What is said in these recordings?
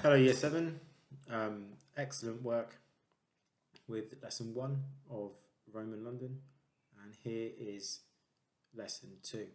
Hello, Year 7. Excellent work with Lesson 1 of Roman London. And here is Lesson 2.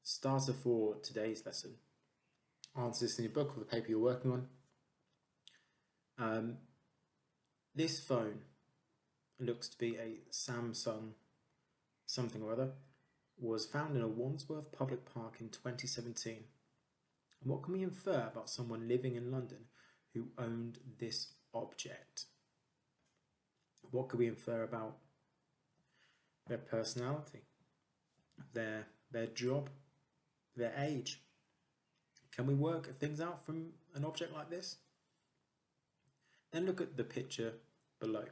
Starter for today's lesson. Answer this in your book or the paper you're working on. This phone looks to be a Samsung something or other. Was found in a Wandsworth public park in 2017. And what can we infer about someone living in London who owned this object? What can we infer about their personality, their job, their age? Can we work things out from an object like this? Then look at the picture below.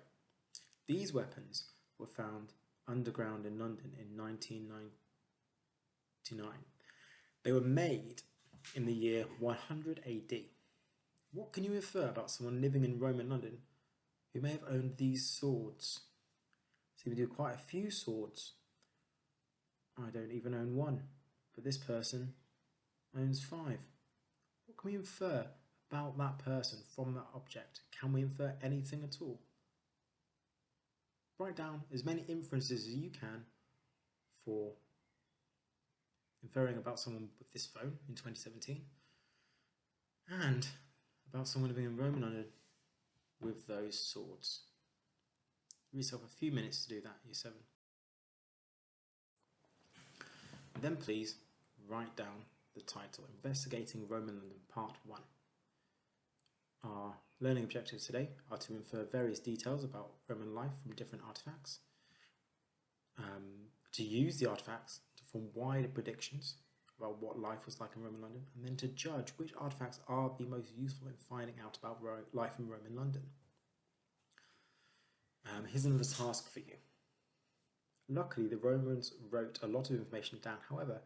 These weapons were found underground in London in 1999. They were made in the year 100 AD. What can you infer about someone living in Roman London who may have owned these swords? See, we do quite a few swords. I don't even own one, but this person owns 5. What can we infer about that person from that object? Can we infer anything at all? Write down as many inferences as you can for inferring about someone with this phone in 2017 and about someone living in Roman London with those swords. Give yourself a few minutes to do that, Year 7. Then please write down the title, Investigating Roman London Part 1. Our learning objectives today are to infer various details about Roman life from different artefacts, to use the artefacts to form wider predictions about what life was like in Roman London, and then to judge which artefacts are the most useful in finding out about life in Roman London. Here's another task for you. Luckily, the Romans wrote a lot of information down. However,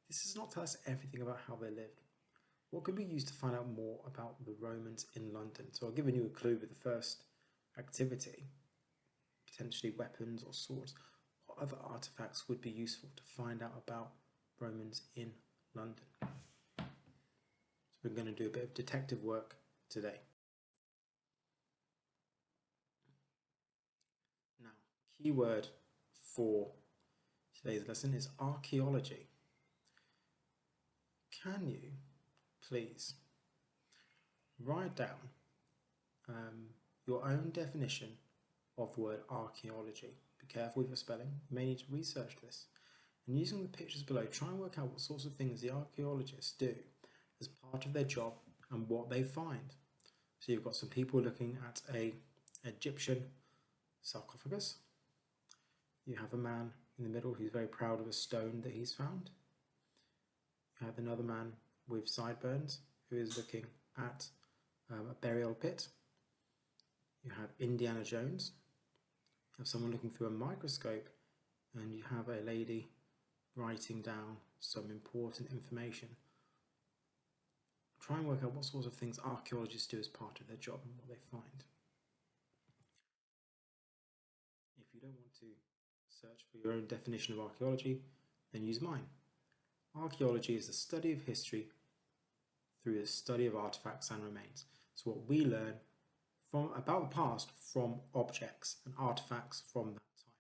this does not tell us everything about how they lived. What can we use to find out more about the Romans in London? So I've given you a clue with the first activity, potentially weapons or swords. What other artefacts would be useful to find out about Romans in London? So we're going to do a bit of detective work today. Now, keyword for today's lesson is archaeology. Can you please write down your own definition of the word archaeology? Be careful with your spelling. You may need to research this. And using the pictures below, try and work out what sorts of things the archaeologists do as part of their job and what they find. So you've got some people looking at an Egyptian sarcophagus. You have a man in the middle who's very proud of a stone that he's found. You have another man with sideburns who is looking at a burial pit. You have Indiana Jones. You have someone looking through a microscope, and you have a lady writing down some important information. Try and work out what sorts of things archaeologists do as part of their job and what they find. If you don't want to search for your own definition of archaeology, then use mine. Archaeology is the study of history through the study of artifacts and remains. So what we learn about the past from objects and artifacts from that time.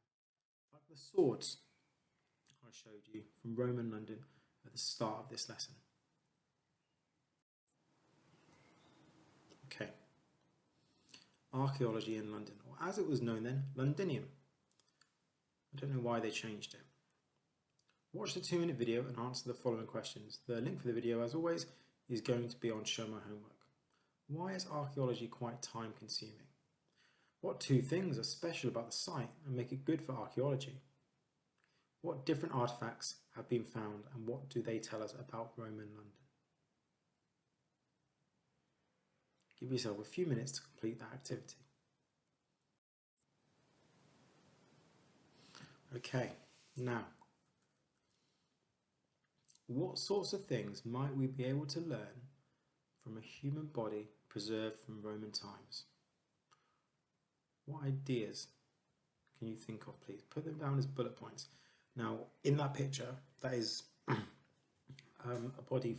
Like the swords I showed you from Roman London at the start of this lesson. Okay. Archaeology in London, or as it was known then, Londinium. I don't know why they changed it. Watch the 2-minute video and answer the following questions. The link for the video, as always, is going to be on Show My Homework. Why is archaeology quite time consuming? What 2 things are special about the site and make it good for archaeology? What different artifacts have been found and what do they tell us about Roman London? Give yourself a few minutes to complete that activity. Okay, now, what sorts of things might we be able to learn from a human body preserved from Roman times? What ideas can you think of, please? Put them down as bullet points. Now, in that picture, that is a body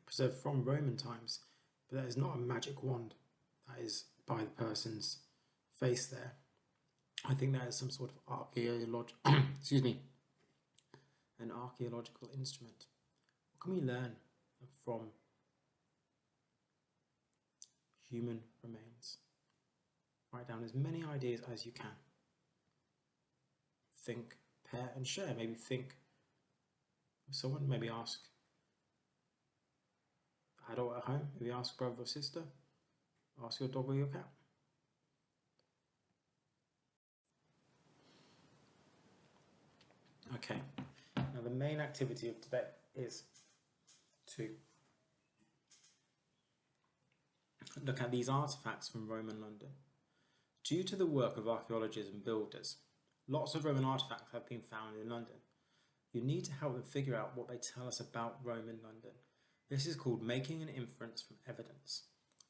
preserved from Roman times. but that is not a magic wand. That is by the person's face there. I think that is some sort of excuse me, an archaeological instrument. What can we learn from human remains? Write down as many ideas as you can. Think, pair and share. Maybe think of someone, maybe ask adult at home, maybe ask brother or sister, ask your dog or your cat. Okay, now the main activity of today is to look at these artifacts from Roman London. Due to the work of archaeologists and builders, lots of Roman artifacts have been found in London. You need to help them figure out what they tell us about Roman London. This is called making an inference from evidence.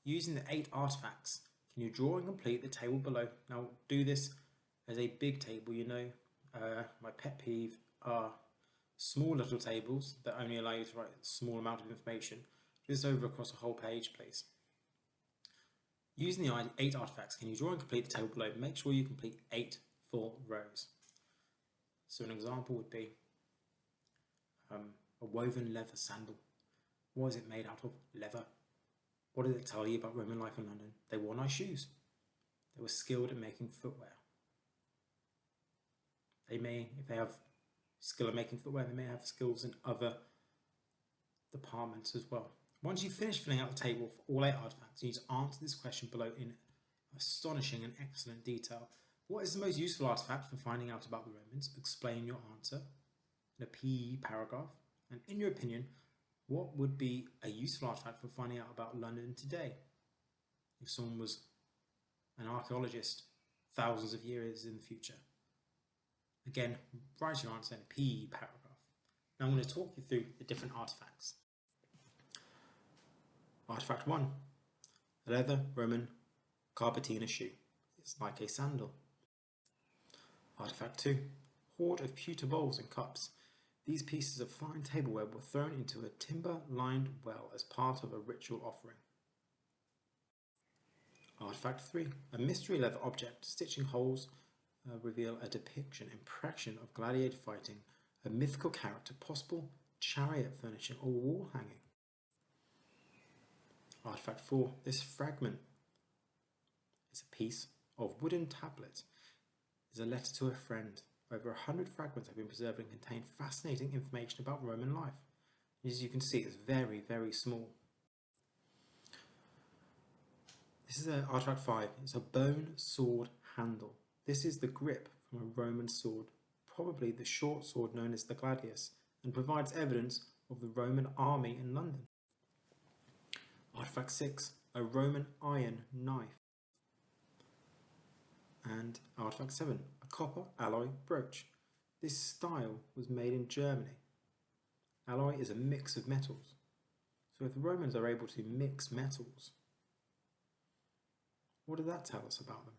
Using the 8 artifacts, can you draw and complete the table below? Now do this as a big table. You know, my pet peeve are small little tables that only allow you to write a small amount of information. Do this over across a whole page, please. Using the 8 artifacts, can you draw and complete the table below? Make sure you complete 8 full rows. So an example would be a woven leather sandal. What is it made out of? Leather. What did it tell you about Roman life in London? They wore nice shoes. They were skilled at making footwear. If they have skill at making footwear, they may have skills in other departments as well. Once you've finished filling out the table for all 8 artifacts, you need to answer this question below in astonishing and excellent detail. What is the most useful artifact for finding out about the Romans? Explain your answer in a PE paragraph. And in your opinion, what would be a useful artifact for finding out about London today? If someone was an archaeologist thousands of years in the future. Again, write your answer in a PE paragraph. Now I'm going to talk you through the different artifacts. Artifact 1, a leather Roman carpetina shoe. It's like a sandal. Artifact 2, hoard of pewter bowls and cups. These pieces of fine tableware were thrown into a timber-lined well as part of a ritual offering. Artifact 3, a mystery leather object. Stitching holes reveal a depiction, impression of gladiator fighting, a mythical character, possible chariot furnishing or wall hanging. Artifact 4, this fragment is a piece of wooden tablet. It's a letter to a friend. Over 100 fragments have been preserved and contain fascinating information about Roman life. As you can see, it's very, very small. This is artifact 5. It's a bone sword handle. This is the grip from a Roman sword, probably the short sword known as the gladius, and provides evidence of the Roman army in London. Artifact 6, a Roman iron knife. And artifact 7, a copper alloy brooch. This style was made in Germany. Alloy is a mix of metals. So if the Romans are able to mix metals, what did that tell us about them?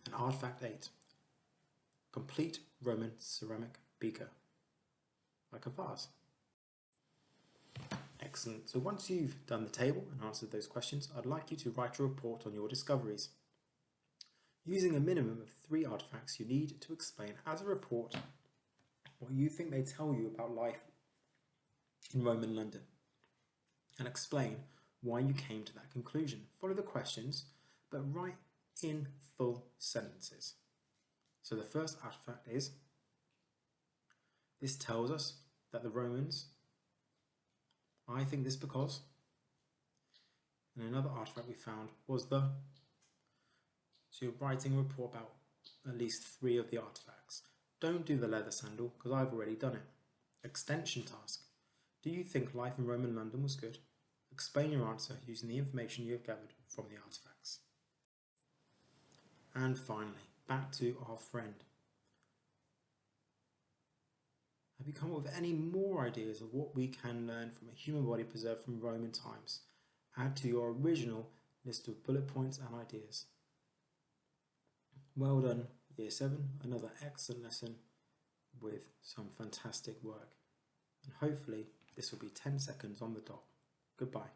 And artifact 8, complete Roman ceramic beaker, like a vase. Excellent. So once you've done the table and answered those questions, I'd like you to write a report on your discoveries. Using a minimum of 3 artifacts, you need to explain as a report what you think they tell you about life in Roman London and explain why you came to that conclusion. Follow the questions, but write in full sentences. So the first artifact is, this tells us that the Romans, I think this because, and another artifact we found was the, so you're writing a report about at least 3 of the artifacts. Don't do the leather sandal because I've already done it. Extension task. Do you think life in Roman London was good? Explain your answer using the information you have gathered from the artifacts. And finally, back to our friend. Have you come up with any more ideas of what we can learn from a human body preserved from Roman times? Add to your original list of bullet points and ideas. Well done, Year 7, another excellent lesson with some fantastic work. And hopefully this will be 10 seconds on the dot. Goodbye.